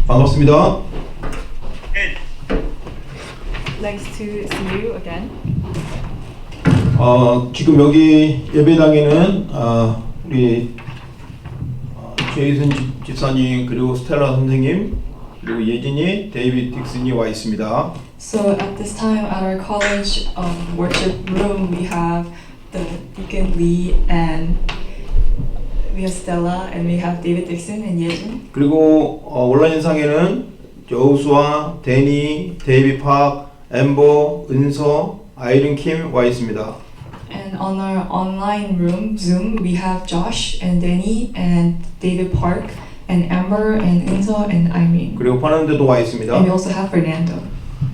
반갑습니다. Nice to see you again. 지금 여기 예배당에는 우리 제이슨 집사님 그리고 스텔라 선생님 그리고 예진이 데이비드 딕슨이 와 있습니다. So at this time at our college worship room we have the Deacon Lee and we have Stella and we have David Dixon and Yejin. 그리고 온라인상에는 조수아, 데니, 데이비 팍, 엠버, 은서, 아이린 킴 와 있습니다. And on our online room Zoom we have Josh and Danny and David Park and Amber and Inso and Irene. 그리고 퍼넌드도 와 있습니다. And we also have Fernando.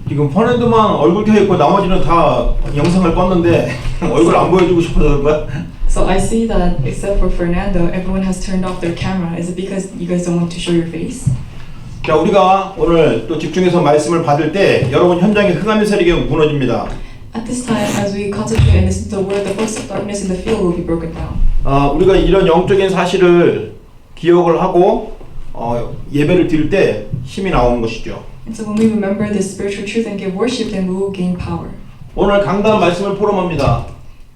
지금 퍼넌드만 얼굴 켜 있고 나머지는 다 영상을 껐는데 얼굴 안 보여주고 싶어서 그런가? So I see that except for Fernando, everyone has turned off their camera. Is it because you guys don't want to show your face? 자, 우리가 오늘 또 집중해서 말씀을 받을 때 여러분 현장에 흑암의 세력이 무너집니다. At this time, as we concentrate and listen to the word, the force of darkness in the field will be broken down. 우리가 이런 영적인 사실을 기억을 하고 예배를 드릴 때 힘이 나오는 것이죠. And so when we remember this spiritual truth and give worship, then we will gain power. 오늘 강단 말씀을 포럼합니다.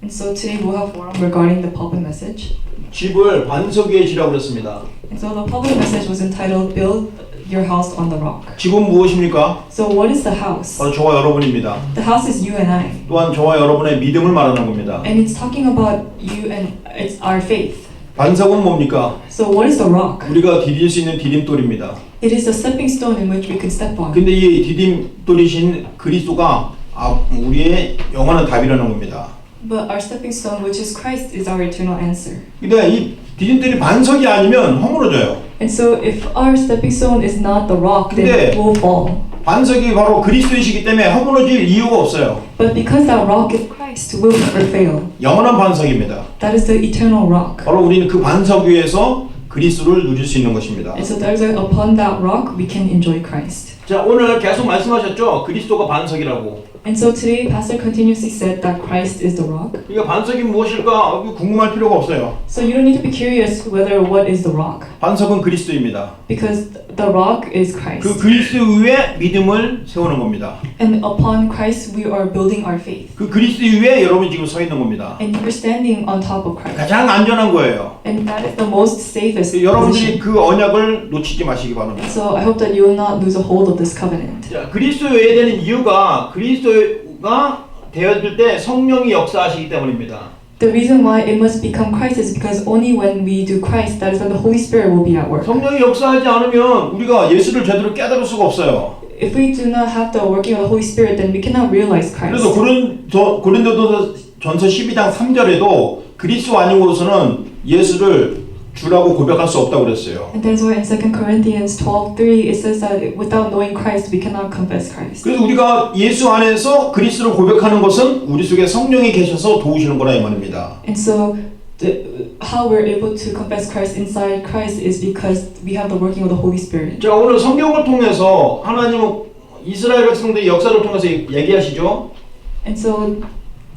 And so today we'll have forum regarding the public message. 집을 반석 위에 지라고 그랬습니다. And so the public message was entitled "Build Your House on the Rock." 집은 무엇입니까? So what is the house? 바로 저와 여러분입니다. The house is you and I. 또한 저와 여러분의 믿음을 말하는 겁니다. And it's talking about you and it's our faith. 반석은 뭡니까? So what is the rock? 우리가 디딜 수 있는 디딤돌입니다. It is a stepping stone in which we can step on. 근데 이 디딤돌이신 그리스도가 우리의 영원한 답이라는 겁니다. But our stepping stone, which is Christ, is our eternal answer. 근데 이 디딤돌이 반석이 아니면 허물어져요. And so if our stepping stone is not the rock, then 근데 it will fall. 반석이 바로 그리스도이시기 때문에 허물어질 이유가 없어요. But because that rock is Christ, will never fail. 영원한 반석입니다. That is the eternal rock. 바로 우리는 그 반석 위에서 그리스도를 누릴 수 있는 것입니다. And so there's upon that rock we can enjoy Christ. 자, 오늘 계속 말씀하셨죠? 그리스도가 반석이라고. And so today, Pastor continuously said that Christ is the rock. 그러니까 반석이 무엇일까 궁금할 필요가 없어요. So you don't need to be curious whether what is the rock, 반석은 그리스도입니다. because the rock is 그 Christ. 그리스도 위에 믿음을 세우는 겁니다. And upon Christ we are building our faith. 그 그리스도 위에 여러분 지금 서 있는 겁니다. And you're standing on top of Christ. 가장 안전한 거예요. And that is the most safest 여러분들이 position. 그 언약을 놓치지 마시기 바랍니다. So I hope that you will not lose a hold of this covenant. 자, 그리스도 외에 되는 이유가 그리스도가 되어질 때 성령이 역사하시기 때문입니다. The reason why it must become Christ is because only when we do Christ, that is when the Holy Spirit will be at work. 성령이 역사하지 않으면 우리가 예수를 제대로 깨달을 수가 없어요. If we do not have the working of the Holy Spirit, then we cannot realize Christ. 그래서 고린도전서 12장 3절에도 그리스도 아니고서는 예수를 주라고 고백할 수 없다고 그랬어요. And that's why in 2 Corinthians 12:3 it says that without knowing Christ, we cannot confess Christ. 그래서 우리가 예수 안에서 그리스도를 고백하는 것은 우리 속에 성령이 계셔서 도우시는 거라 이 말입니다. And so how we're able to confess Christ inside Christ is because we have the working of the Holy Spirit. 자, 오늘 성경을 통해서 하나님은 이스라엘 백성들의 역사를 통해서 얘기하시죠. And so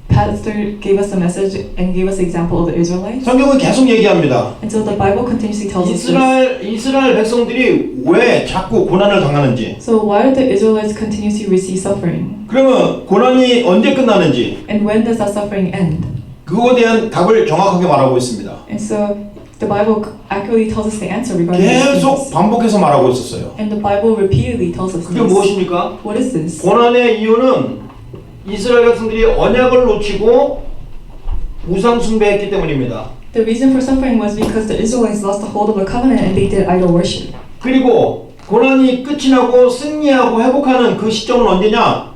Pastor gave us a message and gave us an example of the Israelites. 성경은 계속 얘기합니다. And so the Bible continuously tells us this. 이스라엘 백성들이 왜 자꾸 고난을 당하는지. So why do the Israelites continuously receive suffering? 그러면 고난이 언제 끝나는지. And when does that suffering end? 그거에 대한 답을 정확하게 말하고 있습니다. And so the Bible accurately tells us the answer regarding these 계속 things. 반복해서 말하고 있었어요. And the Bible repeatedly tells us 그게 this. 무엇입니까? What is this? 고난의 이유는 이스라엘 백성들이 언약을 놓치고 우상 숭배했기 때문입니다. The reason for suffering was because the Israelites lost the hold of the covenant and they did idol worship. 그리고 고난이 끝이 나고 승리하고 회복하는 그 시점은 언제냐?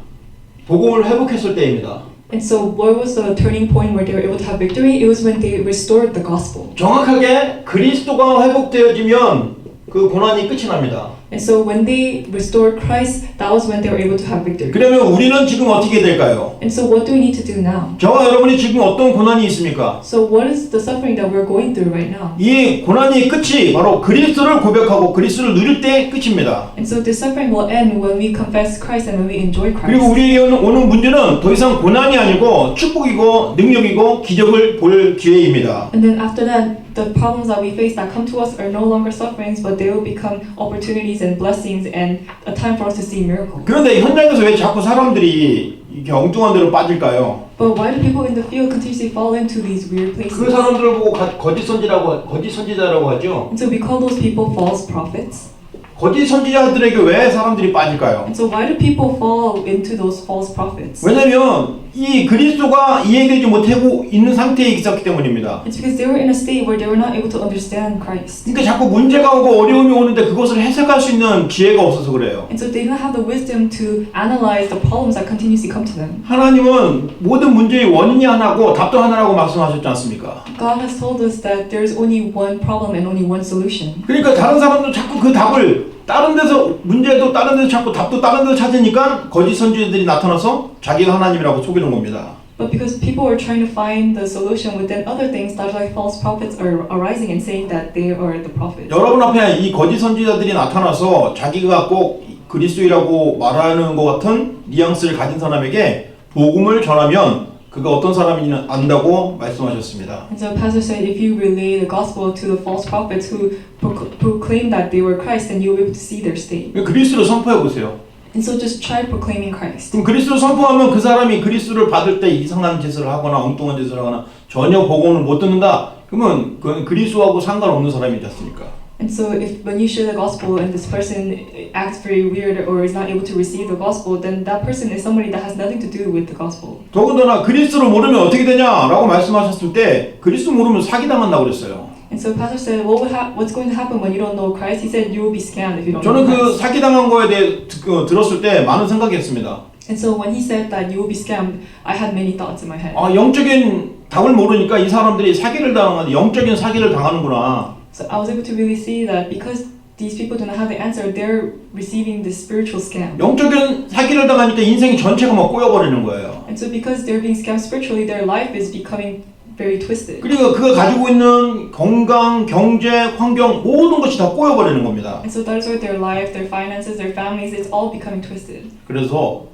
복음을 회복했을 때입니다. And so what was the turning point where they were able to have victory? It was when they restored the gospel. 정확하게 그리스도가 회복되어지면 그 고난이 끝이 납니다. And so when they restored Christ, that was when they were able to have victory. 그러면 우리는 지금 어떻게 될까요? And so what do we need to do now? 저와 여러분이 지금 어떤 고난이 있습니까? So what is the suffering that we're going through right now? 이 고난의 끝이 바로 그리스도를 고백하고 그리스도를 누릴 때 끝입니다. And so this suffering will end when we confess Christ and when we enjoy 그리고 Christ. 우리에게 오는 문제는 더 이상 고난이 아니고 축복이고 능력이고 기적을 볼 기회입니다. And then after that, the problems that we face that come to us are no longer sufferings, but they will become opportunities and blessings and a time for us to see miracles. 그런데 현장에서 왜 자꾸 사람들이 이렇게 엉뚱한 데로 빠질까요? But why do people in the field continuously fall into these weird 그 places? 사람들을 보고 거짓 선지자라고 하죠. And so we call those people false prophets. 거짓 선지자들에게 왜 사람들이 빠질까요? And so why do people fall into those false prophets? 왜냐면 이 그리스도가 이해되지 못하고 있는 상태에 있었기 때문입니다. It's because they were in a state where they were not able to understand Christ. 그러니까 자꾸 문제가 오고 어려움이 오는데 그것을 해석할 수 있는 지혜가 없어서 그래요. And so they didn't have the wisdom to analyze the problems that continuously come to them. 하나님은 모든 문제의 원인이 하나고 답도 하나라고 말씀하셨지 않습니까? God has told us that there's only one problem and only one solution. 그러니까 다른 사람도 자꾸 그 답을 다른 데서 문제도 다른 데서 찾고 답도 다른 데서 찾으니까 거짓 선지자들이 나타나서 자기가 하나님이라고 속이는 겁니다. But because people are trying to find the solution within other things, that's why false prophets are arising and saying that they are the prophet. 여러분 앞에 이 거짓 선지자들이 나타나서 자기가 꼭 그리스도이라고 말하는 것 같은 뉘앙스를 가진 사람에게 복음을 전하면 그가 어떤 사람인지 안다고 말씀하셨습니다. And so Pastor said, if you relay the gospel to the false prophets who proclaim that they were Christ, then you'll be able to see their state. 그리스도를 선포해 보세요. And so just try proclaiming Christ. 그럼 그리스도를 선포하면 그 사람이 그리스도를 받을 때 이상한 짓을 하거나 엉뚱한 짓을 하거나 전혀 복음을 못 듣는다. 그러면 그건 그리스도하고 상관없는 사람이지 않습니까? And so if when you share the gospel and this person acts very weird or is not able to receive the gospel, then that person is somebody that has nothing to do with the gospel. 더군다나 그리스도를 모르면 어떻게 되냐라고 말씀하셨을 때 그리스도 모르면 사기당한다고 그랬어요. And so Pastor said, what's going to happen when you don't know Christ? He said, you will be scammed if you don't know 저는 그 Christ. 사기당한 거에 대해 들었을 때 많은 생각했습니다. And so when he said that you will be scammed, I had many thoughts in my head. 영적인 답을 모르니까 이 사람들이 사기를 당하는 영적인 사기를 당하는구나. So I was able to really see that because these people do not have the answer, they're receiving this spiritual scam. 영적인 사기를 당하니까 인생 전체가 막 꼬여버리는 거예요. And so because they're being scammed spiritually, their life is becoming very twisted. 그리고 그가 가지고 있는 건강, 경제, 환경 모든 것이 다 꼬여버리는 겁니다. And so that is why their life, their finances, their families, it's all becoming twisted. 그래서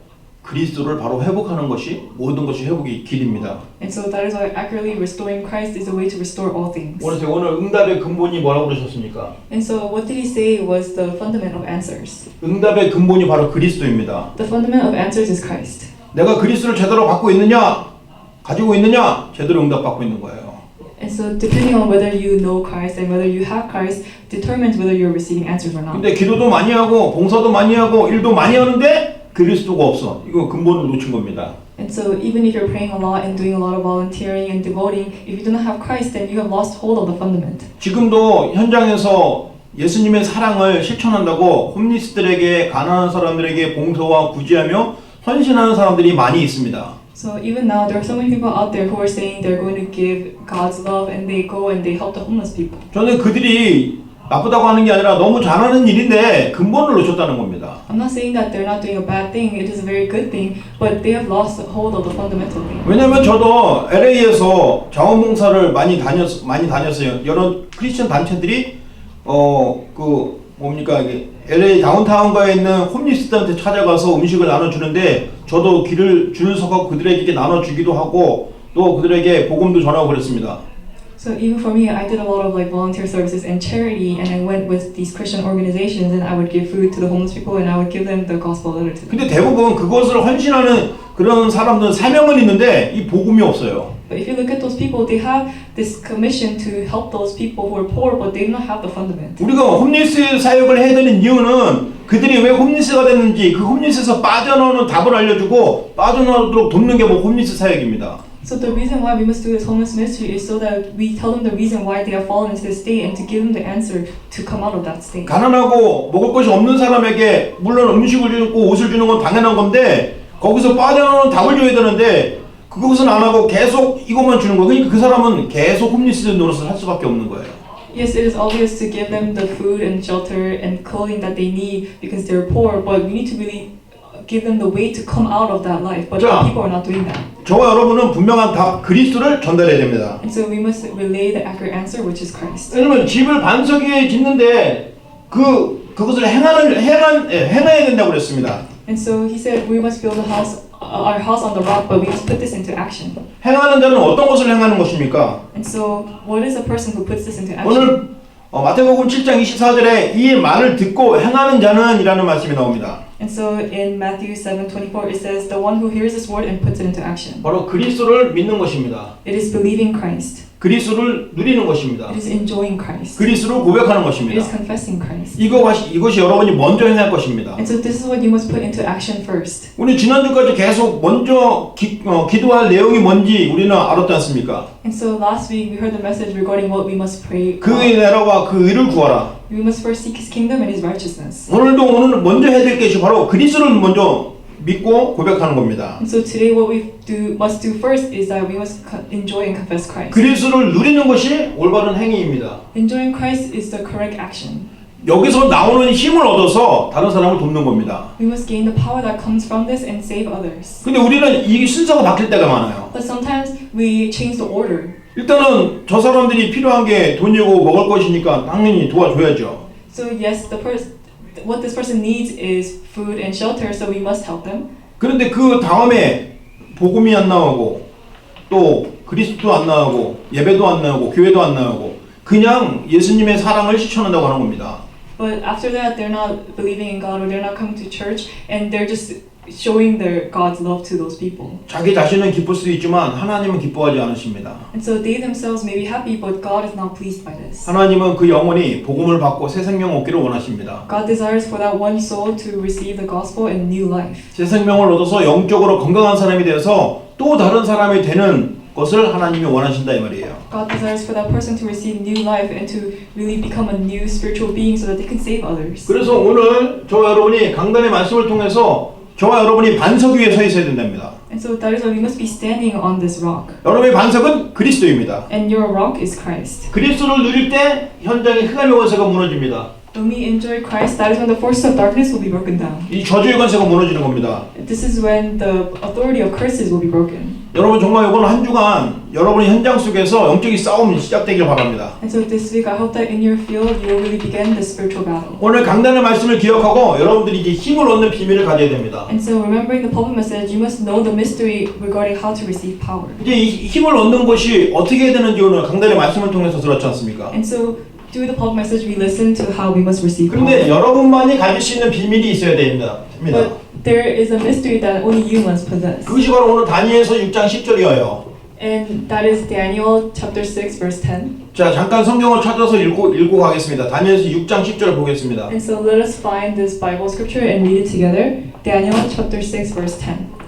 그리스도를 바로 회복하는 것이 모든 것이 회복의 길입니다. And so that is why accurately restoring Christ is the way to restore all things. 그래서 오늘 응답의 근본이 뭐라고 그러셨습니까? And so what did he say was the fundament of answers? 응답의 근본이 바로 그리스도입니다. The fundament of answers is Christ. 내가 그리스도를 제대로 갖고 있느냐, 가지고 있느냐, 제대로 응답받고 있는 거예요. And so depending on whether you know Christ and whether you have Christ determines whether you're receiving answers or not. 근데 기도도 많이 하고 봉사도 많이 하고 일도 많이 하는데 그리스도가 없어. 이거 근본을 놓친 겁니다. And so even if you're praying a lot and doing a lot of volunteering and devoting, if you do not have Christ, then you have lost hold of the fundament. 지금도 현장에서 예수님의 사랑을 실천한다고 홈리스들에게 가난한 사람들에게 봉사와 구제하며 헌신하는 사람들이 많이 있습니다. So even now, there are so many people out there who are saying they're going to give God's love and they go and they help the homeless people. 저는 그들이 나쁘다고 하는 게 아니라 너무 잘하는 일인데 근본을 놓쳤다는 겁니다. I'm not saying that they're not doing a bad thing. It is a very good thing, but they have lost hold of the fundamental thing. 왜냐면 저도 LA에서 자원봉사를 많이 다녔어요. 여러 크리스천 단체들이 LA 다운타운가에 있는 홈리스들한테 찾아가서 음식을 나눠주는데 저도 줄을 서고 그들에게 나눠주기도 하고 또 그들에게 복음도 전하고 그랬습니다. So even for me, I did a lot of like volunteer services and charity, and I went with these Christian organizations, and I would give food to the homeless people, and I would give them the gospel letter to them. 근데 대부분 그것을 헌신하는 그런 사람들은 사명은 있는데 이 복음이 없어요. But if you look at those people, they have this commission to help those people who are poor, but they do not have the fundament. 우리가 홈리스 사역을 해야 되는 이유는 그들이 왜 홈리스가 됐는지 그 홈리스에서 빠져나오는 답을 알려주고 빠져나오도록 돕는 게 홈리스 사역입니다. So the reason why we must do this homeless ministry is so that we tell them the reason why they have fallen into this state and to give them the answer to come out of that state. 가난하고 먹을 것이 없는 사람에게 물론 음식을 주고 옷을 주는 건 당연한 건데 거기서 빠져나오는 답을 줘야 되는데 그것은 안 하고 계속 이것만 주는 거예요. 그러니까 그 사람은 계속 홈리스 노릇을 할 수밖에 없는 거예요. Yes, it is obvious to give them the food and shelter and clothing that they need because they're poor, but we need to really give them the way to come out of that life. But 자. people are not doing that. 저와 여러분은 분명한 답 그리스도를 전달해야 됩니다. And so we must relay the accurate answer, which is Christ. 왜냐면 집을 반석 위에 짓는데 그것을 행해야 된다고 그랬습니다. And so he said we must build our house on the rock, but we must put this into action. 행하는 자는 어떤 것을 행하는 것입니까? And so what is a person who puts this into action? 오늘 마태복음 7장 24절에 이 말을 듣고 행하는 자는 이라는 말씀이 나옵니다. And so in Matthew 7:24 it says the one who hears this word and puts it into action. 바로 그리스도를 믿는 것입니다. It is believing Christ. 그리스도를 누리는 것입니다. It is enjoying Christ. 그리스도를 고백하는 It 것입니다. is confessing Christ. 이것이 여러분이 먼저 행할 것입니다. And so this is what you must put into action first. 우리 지난주까지 계속 먼저 기도할 내용이 뭔지 우리는 알았지 않습니까? And so last week we heard the message regarding what we must pray. 그의 나라와 그 의를 구하라. We must first seek His kingdom and His righteousness. 오늘 먼저 해야 될 것이 바로 그리스도를 먼저 믿고 고백하는 겁니다. And so today what we must do first is that we must enjoy and confess Christ. 그리스도를 누리는 것이 올바른 행위입니다. Enjoying Christ is the correct action. 여기서 나오는 힘을 얻어서 다른 사람을 돕는 겁니다. We must gain the power that comes from this and save others. 근데 우리는 이 순서가 바뀔 때가 많아요. But sometimes we change the order. 일단은 저 사람들이 필요한 게 돈이고 먹을 것이니까 당연히 도와줘야죠. So yes, what this person needs is food and shelter, so we must help them. 그런데 그 다음에 복음이 안 나오고 또 그리스도도 안 나오고 예배도 안 나오고 교회도 안 나오고 그냥 예수님의 사랑을 실천한다고 하는 겁니다. But after that, they're not believing in God or they're not coming to church and they're just showing their God's love to those people. 자기 자신은 기쁠 수도 있지만 하나님은 기뻐하지 않으십니다. And so they themselves may be happy, but God is not pleased by this. 하나님은 그 영혼이 복음을 받고 새 생명 얻기를 원하십니다. God desires for that one soul to receive the gospel and new life. 새 생명을 얻어서 영적으로 건강한 사람이 되어서 또 다른 사람이 되는 것을 하나님이 원하신다 이 말이에요. God desires for that person to receive new life and to really become a new spiritual being so that they can save others. 그래서 오늘 저와 여러분이 강단의 말씀을 통해서 저와 여러분이 반석 위에 서 있어야 된답니다. And so that is why we must be standing on this rock. 여러분의 반석은 그리스도입니다. And your rock is Christ. 그리스도를 누릴 때 현장의 흑암의 권세가 무너집니다. When we enjoy Christ, that is when the forces of darkness will be broken down. 이 저주의 권세가 무너지는 겁니다. This is when the authority of curses will be broken. 여러분 정말 이번 한 주간 여러분의 현장 속에서 영적인 싸움이 시작되길 바랍니다. And so this week, I hope that in your field, you will really begin the spiritual battle. 오늘 강단의 말씀을 기억하고 여러분들이 이제 힘을 얻는 비밀을 가져야 됩니다. And so remembering the pulpit message, you must know the mystery regarding how to receive power. 이제 이 힘을 얻는 것이 어떻게 해야 되는지 오늘 강단의 말씀을 통해서 들었지 않습니까? And so through the pulpit message, we listen to how we must receive 그런데 power. 여러분만이 가질 수 있는 비밀이 있어야 됩니다. But there is a mystery that only you must possess. 그것이 바로 오늘 다니엘서 6장 10절이에요. And that is Daniel chapter 6 verse 10. 자, 잠깐 성경을 찾아서 읽고 가겠습니다. 다니엘서 6장 10절을 보겠습니다. And so let us find this Bible scripture and read it together. Daniel chapter 6 verse 10.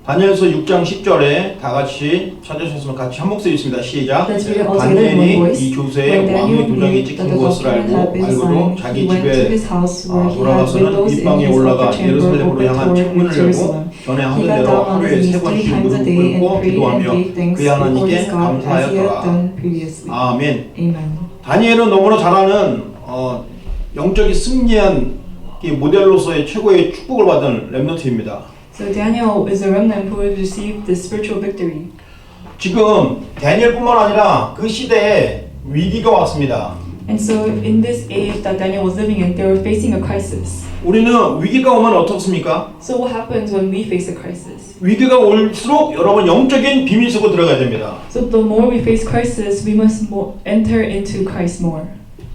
다니엘서 6장 10절에 다 같이 찾으셨으면 같이 한 목소리 있습니다. 시작. Let's read it all together in one 다니엘이 voice. 이 조세에 When 왕의 Daniel 도장이 knew that 찍힌 the 것을 document had been 알고도 signed, 자기 he went to 집에 his house where he had 돌아가서는 windows in 윗방에 his 올라가 upper chamber 예루살렘으로 open 향한 toward 창문을 열고 Jerusalem. 전에 He 하던 got 대로 down on 하루에 his 세 knees 3 번씩 times a 무릎 day and 꿇고 prayed 기도하며 and gave thanks 그의 before 하나님께 his God as he had 감사하였더라. done previously. 아멘. Amen. 다니엘은 너무나 잘 아는 영적인 승리한 이 모델로서의 최고의 축복을 받은 렘넌트입니다. So Daniel is a remnant who has received the spiritual victory. 지금 다니엘뿐만 아니라 그 시대에 위기가 왔습니다. And so in this age that Daniel was living in, they were facing a crisis. 우리는 위기가 오면 어떻습니까? So what happens when we face a crisis? 위기가 올수록 여러분 영적인 비밀 속으로 들어가야 됩니다. So the more we face crisis, we must enter into Christ more.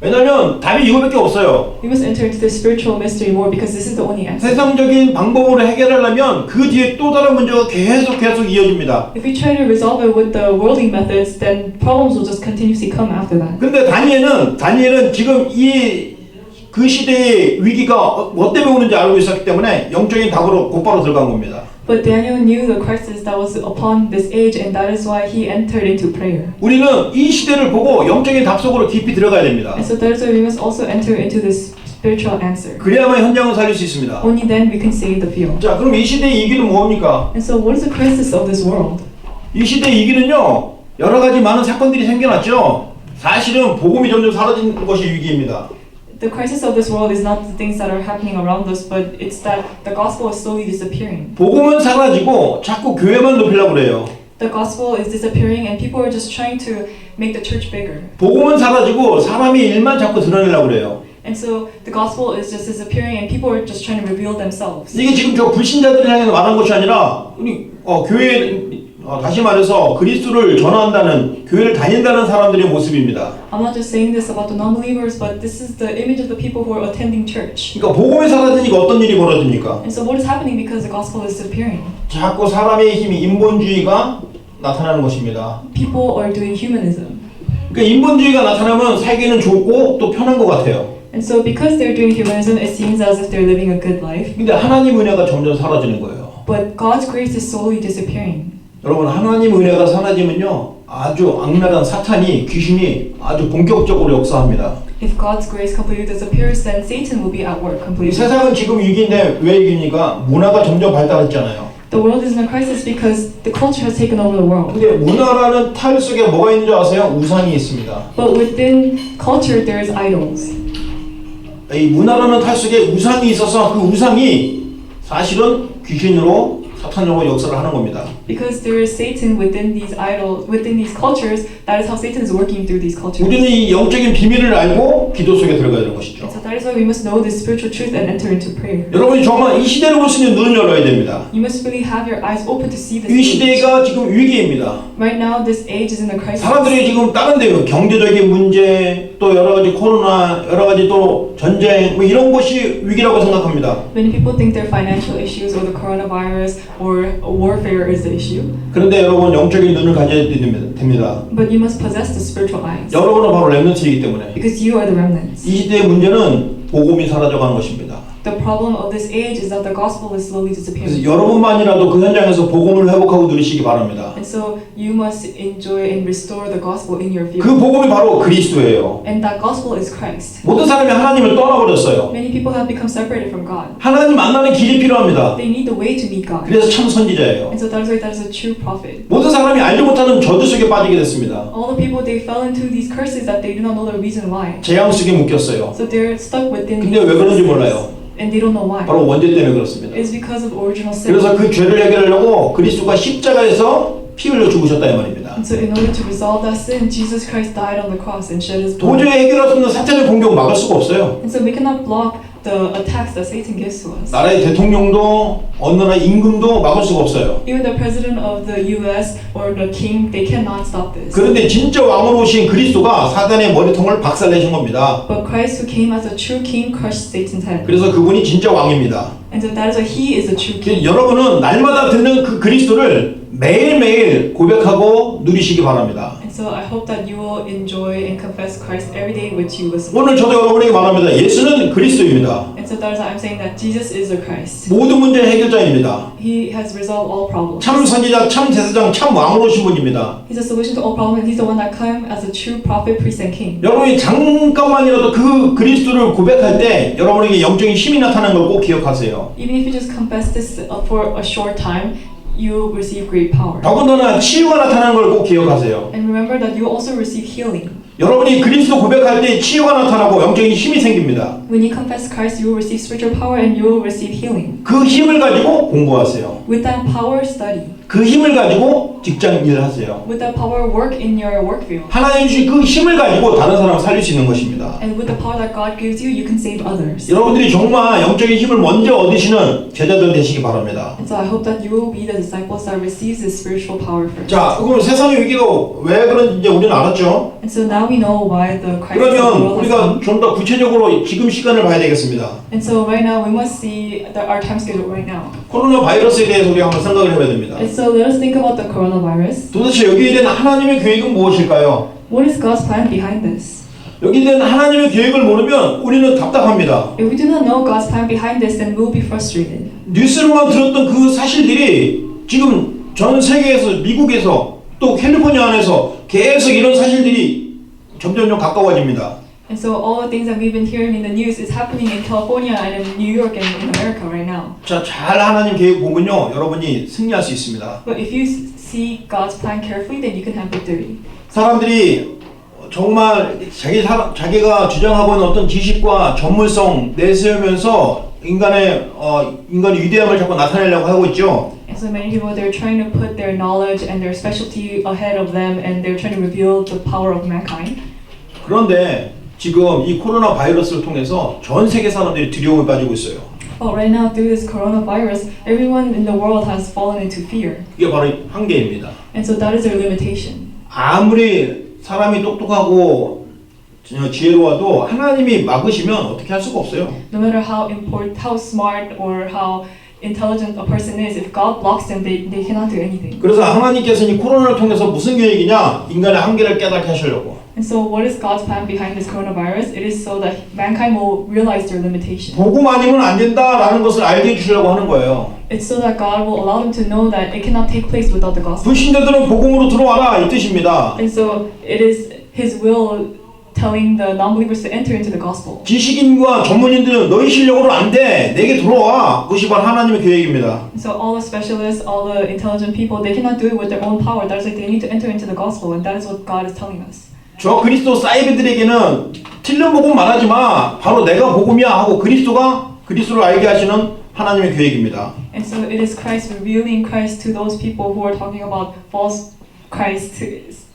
왜냐하면 답이 이거밖에 없어요. We must enter into the spiritual mystery more because this is the only answer. 세상적인 방법으로 해결하려면 그 뒤에 또 다른 문제가 계속 이어집니다. If we try to resolve it with the worldly methods, then problems will just continuously come after that. 근데 다니엘은 지금 그 시대의 위기가 뭐 때문에 오는지 알고 있었기 때문에 영적인 답으로 곧바로 들어간 겁니다. But Daniel knew the crisis that was upon this age, and that is why he entered into prayer. 우리는 이 시대를 보고 영적인 답 속으로 깊이 들어가야 됩니다. And so that is why we must also enter into this spiritual answer. 그래야만 현장을 살릴 수 있습니다. Only then we can save the field. 자, 그럼 이 시대의 위기는 뭡니까? And so what is the crisis of this world? 이 시대 위기는요, 여러 가지 많은 사건들이 생겨났죠. 사실은 복음이 점점 사라지는 것이 위기입니다. The crisis of this world is not the things that are happening around us, but it's that the gospel is slowly disappearing. 복음은 사라지고 자꾸 교회만 높이려고 그래요. The gospel is disappearing and people are just trying to make the church bigger. 복음은 사라지고 사람의 일만 자꾸 드러내려고 그래요. And so the gospel is just disappearing and people are just trying to reveal themselves. 이게 지금 저 불신자들을 향해 말한 것이 아니라 우리 교회 다시 말해서 그리스도를 전한다는 교회를 다닌다는 사람들의 모습입니다. I'm not just saying this about the non-believers, but this is the image of the people who are attending church. 그러니까 복음이 사라지니까 어떤 일이 벌어집니까? And so what is happening because the gospel is disappearing? 자꾸 사람의 힘이 인본주의가 나타나는 것입니다. People are doing humanism. 그러니까 인본주의가 나타나면 살기는 좋고 또 편한 것 같아요. And so because they're doing humanism, it seems as if they're living a good life. 근데 하나님 은혜가 점점 사라지는 거예요. But God's grace is slowly disappearing. 여러분, 하나님 은혜가 사라지면요, 아주 악랄한 사탄이, 귀신이 아주 본격적으로 역사합니다. If God's grace completely disappears, then Satan will be at work 이 completely. 세상은 지금 위기인데 왜 위기입니까? 문화가 점점 발달했잖아요. The world is in a crisis because the culture has taken over the world. 근데 문화라는 타일 속에 뭐가 있는 줄 아세요? 우상이 있습니다. But within culture, there's idols. 이 문화라는 탈 속에 우상이 있어서 그 우상이 사실은 귀신으로 사탄으로 역사를 하는 겁니다. Because there is Satan within these idols, within these cultures, that is how Satan is working through these cultures. 우리는 이 영적인 비밀을 알고 기도 속에 들어가야 되는 것이죠. So that is why we must know this spiritual truth and enter into prayer. 여러분이 정말 이 시대를 볼 수 있는 눈을 열어야 됩니다. You must really have your eyes open to see this 이 age. 시대가 지금 위기입니다. Right now, this age is in a crisis. 사람들이 지금 다른 데요, 경제적인 문제, 또 여러 가지 코로나, 여러 가지 또 전쟁, 뭐 이런 것이 위기라고 생각합니다. Many people think their financial issues or the coronavirus or warfare is the issue. 그런데 여러분 영적인 눈을 가져야 됩니다. But you must possess the spiritual eyes. 여러분은 바로 렘넌트이기 때문에 Because you are the remnants. 이 시대의 문제는 복음이 사라져가는 것입니다. The problem of this age is that the gospel is slowly 그래서 disappearing. 여러분만이라도 그 현장에서 복음을 회복하고 누리시기 바랍니다. And so you must enjoy and restore the gospel in your 그 field. 복음이 바로 그리스도예요. And that gospel is Christ. 모든 사람이 하나님을 떠나버렸어요. Many people have become separated from God. 하나님 만나는 길이 필요합니다. They need the way to meet God. 그래서 참 선지자예요. And so that is why that is a true prophet. 모든 사람이 알지 못하는 저주 속에 빠지게 됐습니다. All the people, they fell into these curses that they do not know the reason why. 재앙 속에 묶였어요. So they're stuck within 근데 these 왜 그런지 curses. 몰라요. And they don't know why. 바로 원죄 때문에 그렇습니다. It's because of original sin. 그래서 그 죄를 해결하려고 그리스도가 십자가에서 피 흘려 죽으셨다 이 말입니다. And so in order to resolve that sin, Jesus Christ died on the cross and shed his blood. 도저히 해결할 수 없는 사탄의 공격을 막을 수가 없어요. And so we cannot block the attacks that Satan gives to us. 나라의 대통령도 어느 나라 임금도 막을 수가 없어요. Even the president of the U.S. or the king, they cannot stop this. 그런데 진짜 왕으로 오신 그리스도가 사단의 머리통을 박살내신 겁니다. But Christ, who came as a true king, crushed Satan's head. 그래서 그분이 진짜 왕입니다. And so that is why he is a true king. 여러분은 날마다 듣는 그 그리스도를 매일매일 고백하고 누리시기 바랍니다. And so I hope that you will enjoy and confess Christ every day which you listen. 오늘 저도 여러분에게 말합니다. 예수는 그리스도입니다. And so that is why I'm saying that Jesus is the Christ. 모든 문제 해결자입니다. He has resolved all problems. 참 선지자, 참 제사장, 참 왕으로 오신 분입니다. He's a solution to all problems, and he's the one that came as a true prophet, priest, and king. 여러분이 잠깐만이라도 그 그리스도를 고백할 때 여러분에게 영적인 힘이 나타나는 걸 꼭 기억하세요. Even if you just confess this for a short time, you will receive great power. 더군다나 치유가 나타나는 걸 꼭 기억하세요. And remember that you will also receive healing. 여러분이 그리스도 고백할 때 치유가 나타나고 영적인 힘이 생깁니다. When you confess Christ, you will receive spiritual power and you will receive healing. 그 힘을 가지고 공부하세요. With that power, study. 그 힘을 가지고 직장 일을 하세요. With that power, work in your work field. 하나님 주신 그 힘을 가지고 다른 사람을 살릴 수 있는 것입니다. And with the power that God gives you, you can save others. 여러분들이 정말 영적인 힘을 먼저 얻으시는 제자들 되시기 바랍니다. And so I hope that you will be the disciples that receives this spiritual power first. 자, 그럼 세상의 위기가 왜 그런지 이제 우리는 알았죠? And so now we know why the crisis of the 그러면 world has 우리가 come. 좀 더 구체적으로 지금 시간을 봐야 되겠습니다. And so right now we must see our time schedule right now. 코로나 바이러스에 대해서 우리가 한번 생각을 해봐야 됩니다. And so let us think about the coronavirus. 도대체 여기에 대한 하나님의 계획은 무엇일까요? What is God's plan behind this? 여기에 대한 하나님의 계획을 모르면 우리는 답답합니다. If we do not know God's plan behind this, then we will be frustrated. 뉴스로만 들었던 그 사실들이 지금 전 세계에서, 미국에서 또 캘리포니아 안에서 계속 이런 사실들이 점점 가까워집니다. And so all the things that we've been hearing in the news is happening in California and in New York and in America right now. 자, 잘 하나님 계획 보면요, 여러분이 승리할 수 있습니다. But if you see God's plan carefully, then you can have victory. 사람들이 정말 자기가 주장하고 있는 어떤 지식과 전문성 내세우면서 인간의 위대함을 자꾸 나타내려고 하고 있죠. And so many people, they're trying to put their knowledge and their specialty ahead of them, and they're trying to reveal the power of mankind. 그런데 지금 이 코로나 바이러스를 통해서 전 세계 사람들이 두려움에 빠지고 있어요. Well, right now through this coronavirus, everyone in the world has fallen into fear, 이게 바로 한계입니다. and so that is their limitation. 아무리 사람이 똑똑하고 지혜로워도 하나님이 막으시면 어떻게 할 수가 없어요. No matter how smart or how intelligent a person is, if God blocks them, they cannot do anything. 그래서 하나님께서는 이 코로나를 통해서 무슨 계획이냐? 인간의 한계를 깨닫게 하시려고. And so what is God's plan behind this coronavirus? It is so that mankind will realize their limitation. 복음 아니면 안 된다라는 것을 알게 해주시려고 하는 거예요. It's so that God will allow them to know that it cannot take place without the gospel. 불신자들은 복음으로 들어와라 이 뜻입니다. And so it is His will telling the non-believers to enter into the gospel. 지식인과 전문인들은 너희 실력으로 안 돼. 내게 들어와. 그것이 바로 하나님의 계획입니다. So all the specialists, all the intelligent people, they cannot do it with their own power. That is like they need to enter into the gospel, and that is what God is telling us. 저 그리스도 사이비들에게는 틀린 복음 말하지 마. 바로 내가 복음이야 하고 그리스도를 알게 하시는 하나님의 계획입니다. And so it is Christ revealing Christ to those people who are talking about false Christ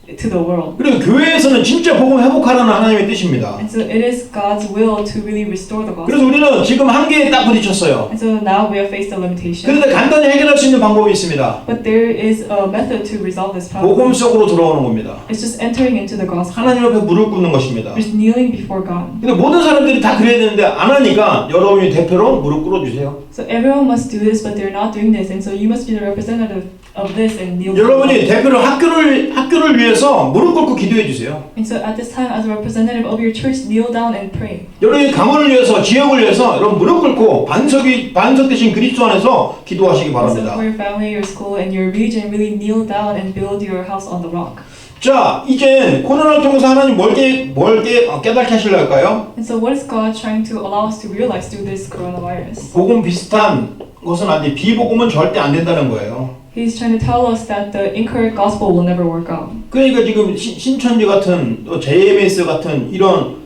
to the world. 그리고 교회에서는 진짜 복음 회복하라는 하나님의 뜻입니다. And so it is God's will to really restore the gospel. 그래서 우리는 지금 한계에 딱 부딪혔어요. And so now we have faced a limitation. 그런데 간단히 해결할 수 있는 방법이 있습니다. But there is a method to resolve this problem. 복음 속으로 들어오는 겁니다. It's just entering into the gospel. 하나님 앞에 무릎 꿇는 것입니다. Just kneeling before God. 근데 모든 사람들이 다 그래야 되는데 안 하니까 여러분이 대표로 무릎 꿇어주세요. So everyone must do this, but they're not doing this, and so you must be the representative of this and kneel. 여러분이 대표로 학교를 위해서 무릎 꿇고 기도해 주세요. And so at this time, as a representative of your church, kneel down and pray. 여러분이 가문을 위해서 지역을 위해서 여러분 무릎 꿇고 반석 대신 그리스도 안에서 기도하시기 And so 바랍니다. for your family, your school, and your region, really kneel down and build your house on the rock. 자, 이제 코로나를 통해서 하나님 뭘 깨닫게 하시려 할까요? And so what is God trying to allow us to realize through this coronavirus? 복음 비슷한 것은 안 돼. 비복음은 절대 안 된다는 거예요. He's trying to tell us that the incorrect gospel will never work out. 그러니까 지금 신천지 같은 또 JMS 같은 이런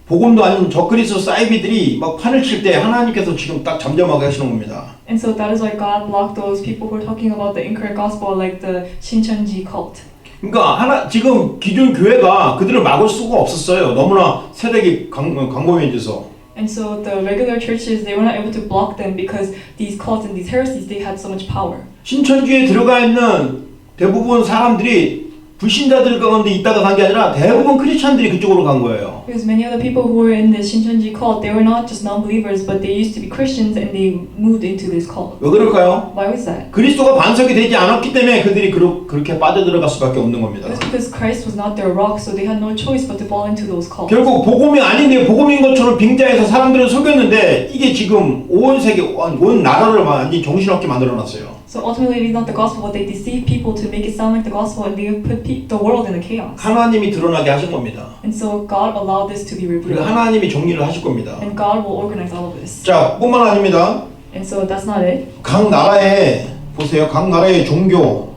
복음도 아닌 저그리스도 사이비들이 막 판을 칠 때 하나님께서 지금 딱 잠잠하게 하시는 겁니다. And so that is why God blocked those people who are talking about the incorrect gospel, like the Shincheonji cult. 그러니까 지금 기존 교회가 그들을 막을 수가 없었어요. 너무나 세력이 광범위해져서. And so the regular churches, they were not able to block them because these cults and these heresies, they had so much power. 신천지에 들어가 있는 대부분 사람들이 불신자들 가운데 있다가 간 게 아니라 대부분 크리스찬들이 그쪽으로 간 거예요. Because many of the people who were in the Shincheonji cult, they were not just non-believers, but they used to be Christians and they moved into this cult. 왜 그럴까요? Why was that? 그리스도가 반석이 되지 않았기 때문에 그들이 그렇게 빠져들어갈 수밖에 없는 겁니다. It was because Christ was not their rock, so they had no choice but to fall into those cults. 결국 복음이 아닌데 복음인 것처럼 빙자해서 사람들을 속였는데 이게 지금 온 세계, 온 나라를 완전히 정신없게 만들어놨어요. So ultimately, it is not the gospel, but they deceive people to make it sound like the gospel, and they put the world in the chaos. 하나님이 드러나게 하신 겁니다. And so God allowed this to be 그리고 revealed, 하나님이 정리를 하실 겁니다. and God will organize all of this. 자, 뿐만 아닙니다. And so that's not it. 각 나라에 보세요. 각 나라의 종교,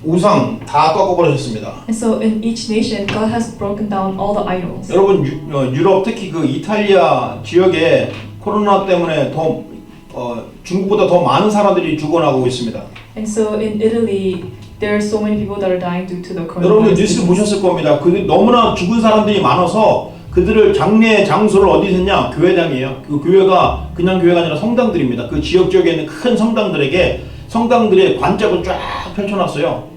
우상 다 꺾어버리셨습니다. And so in each nation, God has broken down all the idols. 여러분 유럽 특히 그 이탈리아 지역에 코로나 때문에 중국보다 더 많은 사람들이 죽어나가고 있습니다. And so in Italy, there are so many people that are dying due to the 여러분 coronavirus. 뉴스 보셨을 겁니다. 너무나 죽은 사람들이 많아서 그들을 장례 장소를 어디서 했냐? 교회당이에요. 그 교회가 그냥 교회가 아니라 성당들입니다. 그 지역에 있는 큰 성당들의 관짝을 쫙 펼쳐놨어요.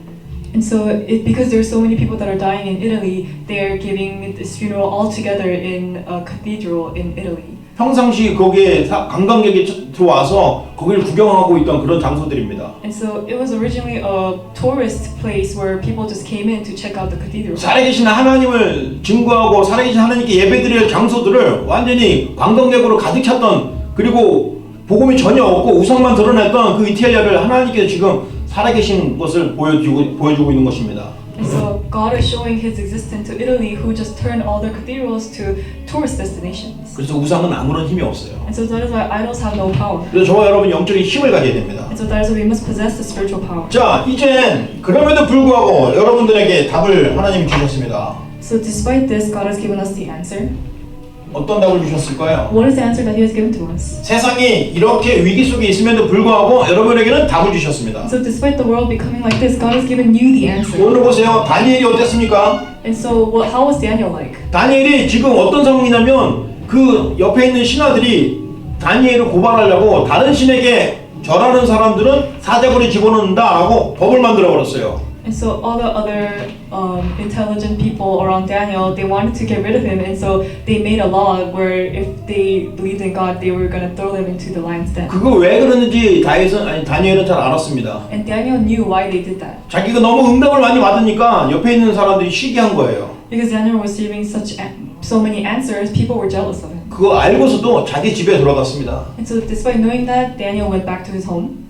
And so, because there are so many people that are dying in Italy, they are giving this funeral all together in a cathedral in Italy. 평상시 거기에 관광객이 들어와서 거기를 구경하고 있던 그런 장소들입니다. And so it was originally a tourist place where people just came in to check out the cathedral. 살아계신 하나님을 증거하고 살아계신 하나님께 예배드릴 장소들을 완전히 관광객으로 가득 찼던, 그리고 복음이 전혀 없고 우상만 드러냈던 그 이탈리아를 하나님께서 지금 살아계신 것을 보여주고 있는 것입니다. And so God is showing His existence to Italy, who just turned all their cathedrals to tourist destinations. 그래서 우상은 아무런 힘이 없어요. And so that is why idols have no power. 그래서 저와 여러분 영적인 힘을 가져야 됩니다. And so that is why we must possess the spiritual power. 자, 이젠 그럼에도 불구하고 여러분들에게 답을 하나님이 주셨습니다. So despite this, God has given us the answer. 어떤 답을 주셨을까요? What is the answer that He has given to us? 세상이 이렇게 위기 속에 있음에도 불구하고 여러분에게는 답을 주셨습니다. So despite the world becoming like this, God has given you the answer. 오늘 보세요. 다니엘이 어땠습니까? And so how was Daniel like? 다니엘이 지금 어떤 상황이냐면 그 옆에 있는 신하들이 다니엘을 고발하려고 다른 신에게 절하는 사람들은 사자굴에 집어넣는다라고 법을 만들어 버렸어요. And so all the other intelligent people around Daniel, they wanted to get rid of him, and so they made a law where if they believed in God, they were going to throw them into the lion's den. 그거 왜 그러는지 다니엘은 잘 알았습니다. And Daniel knew why they did that. 자기가 너무 응답을 많이 받으니까 옆에 있는 사람들이 시기한 거예요. Because Daniel was receiving so many answers, people were jealous of him. 그거 알고서도 자기 집에 돌아갔습니다. And so despite knowing that, Daniel went back to his home.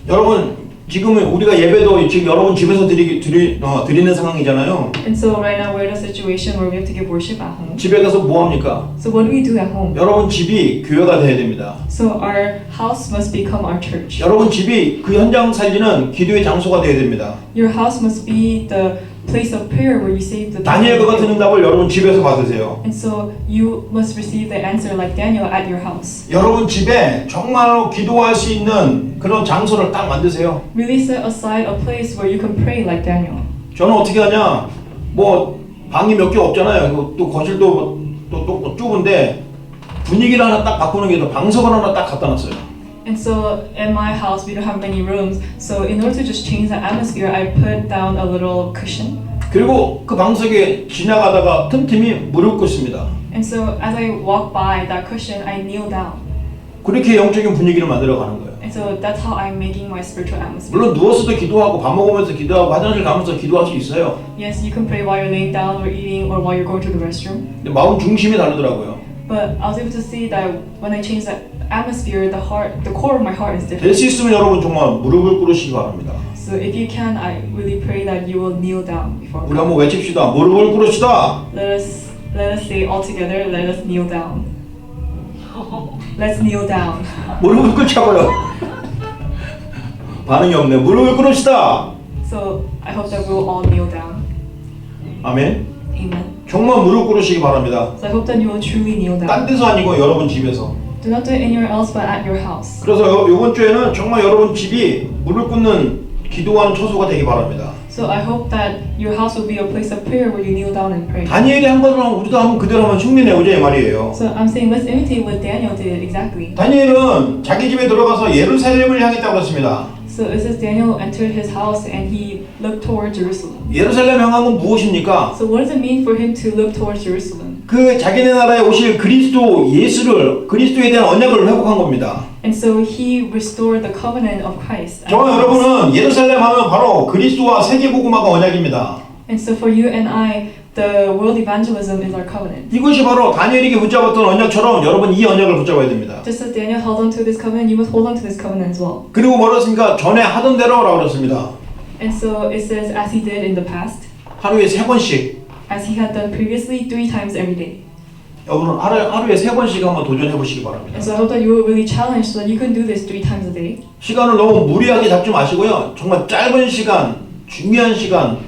여러분 지금은 우리가 예배도 지금 여러분 집에서 드리는 상황이잖아요. And so right now we're in a situation where we have to give worship at home. 집에 가서 뭐 합니까? So what do we do at home? 여러분 집이 교회가 돼야 됩니다. So our house must become our church. 여러분 집이 그 현장 살리는 기도의 장소가 돼야 됩니다. Your house must be the place of prayer where you save the 다니엘과 같은 응답을 여러분 집에서 받으세요. And so you must receive the answer like Daniel at your house. 여러분 집에 정말로 기도할 수 있는 그런 장소를 딱 만드세요. Really set aside a place where you can pray like Daniel. 저는 어떻게 하냐? 뭐 방이 몇 개 없잖아요. 또 거실도 또 좁은데 분위기를 하나 딱 바꾸는 게 더 방석을 하나 딱 갖다 놨어요. And so in my house we don't have many rooms. So in order to just change the atmosphere, I put down a little cushion. 그리고 그 방석에 지나가다가 틈틈이 무릎 꿇습니다. And so as I walk by that cushion, I kneel down. 그렇게 영적인 분위기를 만들어 가는 거예요. And so that's how I'm making my spiritual atmosphere. 물론 누워서도 기도하고 밥 먹으면서 기도하고 화장실 가면서 기도할 수 있어요. Yes, you can pray while you're laying down or eating or while you're going to the restroom. 근데 마음 중심이 다르더라고요. But I was able to see that when I changed the atmosphere, the core of my heart is 될 different. 수 있으면 여러분 정말 무릎을 꿇으시기 바랍니다. So if you can, I really pray that you will kneel down before 우리 God. 한번 외칩시다. 무릎을 꿇읍시다. Let us say all together, let us kneel down. Let's kneel down. 무릎을 꿇자고요. 반응이 없네. 무릎을 꿇읍시다. So I hope that we will all kneel down. 아멘. Amen. 정말 무릎 꿇으시기 바랍니다. So I hope that you will truly kneel 딴 down. 데서 아니고 여러분 집에서. Do not do it anywhere else but at your house. 그래서 이번 주에는 정말 여러분 집이 무릎 꿇는 기도하는 처소가 되기 바랍니다. So I hope that your house will be a place of prayer where you kneel down and pray. 다니엘이 한 것을 우리도 한번 그대로 한번 흉내내보자 이 말이에요. So I'm saying let's imitate what Daniel did exactly. 다니엘은 자기 집에 들어가서 예루살렘을 향했다고 했습니다. So it says Daniel entered his house and he looked toward Jerusalem. 예루살렘 향한 건 무엇입니까? So what does it mean for him to look towards Jerusalem? 그 자기네 나라에 오실 그리스도 예수를 그리스도에 대한 언약을 회복한 겁니다. And so he restored the covenant of Christ. 저와 여러분은 예루살렘 하면 바로 그리스도와 세계복음화가 언약입니다. And so for you and I, the world evangelism is our covenant. 이것이 바로 다니엘에게 붙잡았던 언약처럼 여러분 이 언약을 붙잡아야 됩니다. Just as Daniel held on to this covenant, you must hold on to this covenant as well. 그리고 뭐라 했습니까? 전에 하던 대로라고 그랬습니다. And so it says, as he did in the past, 하루에 3번씩 as he had done previously, 3 times every day. 여러분은 하루에 3번씩 한번 도전해 보시기 바랍니다. And so I hope that you will really challenge so that you can do this 3 times a day. 시간을 너무 무리하게 잡지 마시고요. 정말 짧은 시간, 중요한 시간,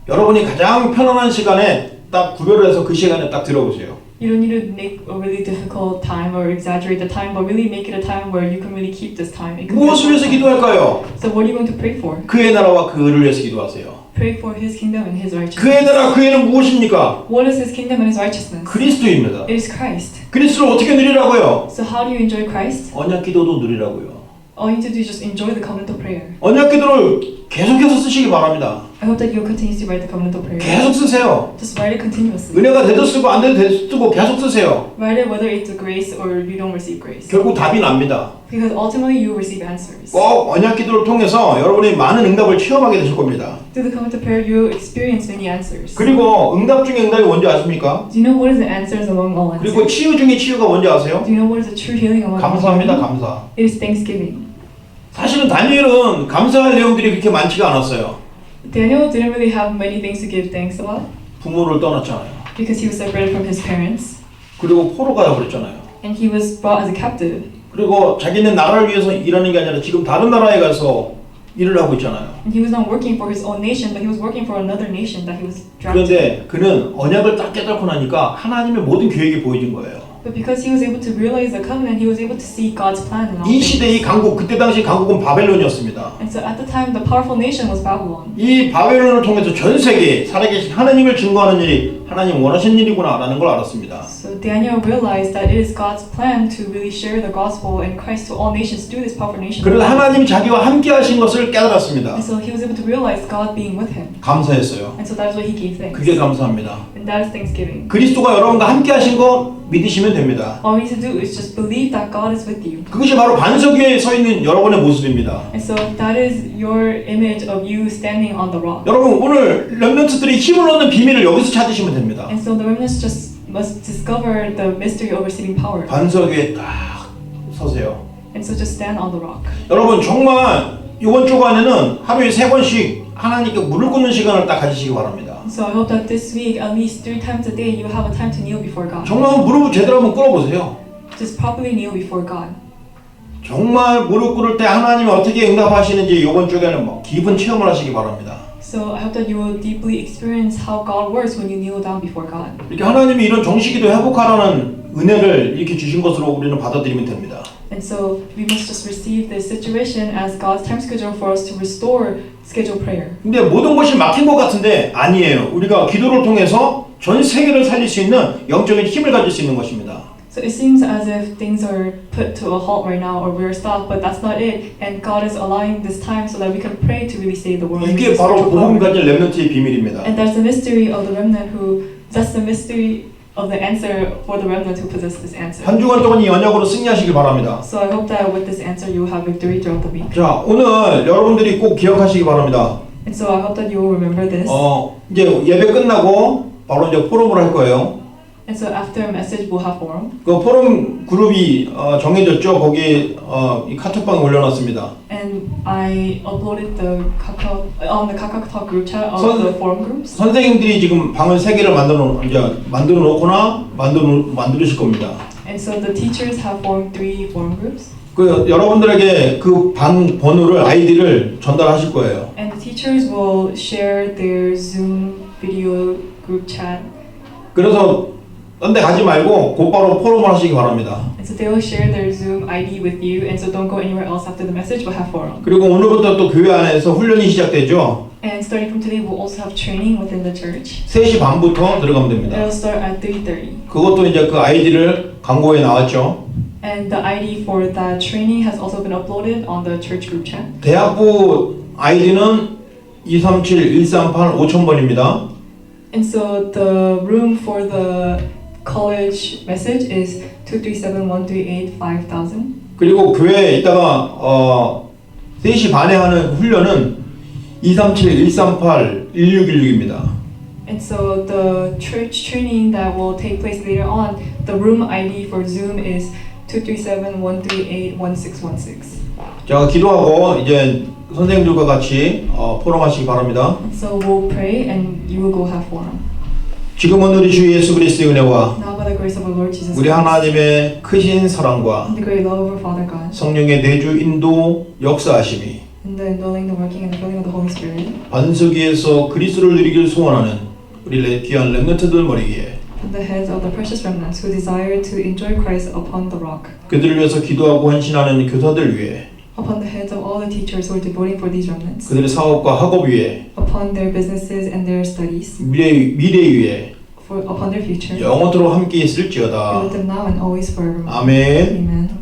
여러분이 가장 편안한 시간에 딱 구별을 해서 그 시간에 딱 들어보세요. You don't need to make a really difficult time or exaggerate the time, but really make it a time where you can really keep this time. It can be a 무엇을 위해서 short time. 기도할까요? So what are you going to pray for? 그의 나라와 그를 위해서 기도하세요. Pray for His kingdom and His 그의 righteousness. 나라, 그의는 무엇입니까? What is His kingdom and His righteousness? 그리스도입니다. It is Christ. 그리스도를 어떻게 누리라고요? So how do you enjoy Christ? 언약 기도도 누리라고요. All you need to do is just enjoy the covenant of prayer. 언약 기도를 계속해서 쓰시기 바랍니다. I hope that you'll continue to write the covenant of prayer. 계속 쓰세요. Just write it continuously. 은혜가 돼도 쓰고 안 돼도 쓰고 계속 쓰세요. Write it whether it's a grace or you don't receive grace. 결국 답이 납니다. Because ultimately you will receive answers. 꼭 언약 기도를 통해서 여러분이 많은 응답을 체험하게 되실 겁니다. Through the covenant of prayer, you will experience many answers. 그리고 응답 중에 응답이 뭔지 아십니까? Do you know what is the answers among all 그리고 answers? 치유 중에 치유가 뭔지 아세요? Do you know what is the true healing among all 감사합니다. healing? 감사. It is thanksgiving. 사실은 다니엘은 감사할 내용들이 그렇게 많지가 않았어요. Daniel didn't really have many things to give thanks about 부모를 떠났잖아요. because he was separated from his parents 그리고 포로 가버렸잖아요. and he was brought as a captive. 그리고 자기는 나라를 위해서 일하는 게 아니라 지금 다른 나라에 가서 일을 하고 있잖아요. And he was not working for his own nation, but he was working for another nation that he was drafted. 그런데 그는 언약을 딱 깨닫고 나니까 하나님의 모든 계획이 보여진 거예요. But because he was able to realize the covenant, he was able to see God's plan in all 이 things. 시대의 강국, 그때 당시 강국은 바벨론이었습니다. And so at the time, the powerful nation was Babylon. 이 바벨론을 통해서 전 세계에 살아계신 하나님을 증거하는 일이 하나님 원하시는 일이구나라는 걸 알았습니다. So Daniel realized that it is God's plan to really share the gospel and Christ to all nations through this powerful nation. 그래서 하나님이 자기와 함께 하신 것을 깨달았습니다. And so he was able to realize God being with him. 감사했어요. And so that is what he gave thanks. 그게 감사합니다. And that is thanksgiving. 그리스도가 여러분과 함께 하신 거 믿으시면 됩니다. All we need to do is just believe that God is with you. 그것이 바로 반석 위에 서 있는 여러분의 모습입니다. And so that is your image of you standing on the rock. 여러분 오늘 렘넌트들이 힘을 얻는 비밀을 여기서 찾으시면 됩니다. And so the remnants just must discover the mystery of receiving power. 반석 위에 딱 서세요. And so just stand on the rock. 여러분 정말 이번 주간에는 하루에 3번씩 하나님께 무릎 꿇는 시간을 딱 가지시기 바랍니다. So I hope that this week, at least 3 times a day, you have a time to kneel before God. 정말 무릎을 제대로 한번 꿇어보세요. Just properly kneel before God. 정말 무릎 꿇을 때 하나님이 어떻게 응답하시는지 이번 주에는 뭐 깊은 체험을 하시기 바랍니다. So I hope that you will deeply experience how God works when you kneel down before God. 이렇게 하나님이 이런 정식기도 회복하라는 은혜를 이렇게 주신 것으로 우리는 받아들이면 됩니다. And so we must just receive this situation as God's time schedule for us to restore scheduled prayer. 근데 모든 것이 막힌 것 같은데 아니에요. 우리가 기도를 통해서 전 세계를 살릴 수 있는 영적인 힘을 가질 수 있는 것입니다. So it seems as if things are put to a halt right now or we're stopped, but that's not it. And God is allowing this time so that we can pray to really save the world. 이게 바로 복음 가진 렘넌트의 비밀입니다. And that's the mystery of the remnant that's the mystery of the answer for the remnant who possess this answer. 한 주간 동안 이 언약으로 승리하시길 바랍니다. So I hope that with this answer you will have victory throughout the week. 자, 오늘 여러분들이 꼭 기억하시기 바랍니다. And so I hope that you will remember this. 이제 예배 끝나고 바로 이제 포럼을 할 거예요. And so after a message we'll have forum. 그 포럼 그룹이 정해졌죠. 거기 이 카톡방에 올려놨습니다. And I uploaded the KakaoTalk group chat of the forum groups. 선생님들이 지금 방을 3개를 만들어 놓거나 만드실 겁니다. And so the teachers have formed 3 forum groups. 그 여러분들에게 그 방 번호를 아이디를 전달하실 거예요. And the teachers will share their Zoom video group chat. 그래서 딴 데 가지 말고 곧바로 포럼을 하시기 바랍니다. And so they will share their Zoom ID with you. And so don't go anywhere else after the message. We'll have forum. 그리고 오늘부터 또 교회 안에서 훈련이 시작되죠. And starting from today, we'll also have training within the church. 3시 반부터 들어가면 됩니다. It'll start at 3:30. 그것도 이제 그 아이디를 광고에 나왔죠. And the ID for that training has also been uploaded on the church group chat. 대학부 아이디는 237-138 5000번입니다. And so the room for the college message is 237-138-5000. 그리고 교회에 있다가 3시 반에 하는 훈련은 237-138-1616입니다. And so the church training that will take place later on, the room ID for Zoom is 237-138-1616. 자, 기도하고 이제 선생님들과 같이 포럼하시기 바랍니다. And so we'll pray and you will go have forum. 지금은 우리 주 예수 그리스도의 은혜와 Now by the grace of our Lord Jesus 우리 Christ, 하나님의 크신 사랑과 and the great love of our Father God, 성령의 내주 인도 역사하심이 and the indwelling, the working, and the filling of the Holy Spirit, 반석 위에서 그리스도를 누리길 소원하는 우리 귀한 렘넌트들 머리에 and the heads of the precious remnants who desire to enjoy Christ upon the rock, 그들을 위해서 기도하고 헌신하는 교사들 위에 upon the heads of all the teachers who are devoting for these remnants, 그들의 사업과 학업 위에 upon their businesses and their studies, 미래 위에 upon their future, 영원토록 함께 be 있을지어다. with them now and always forevermore. 아멘. Amen.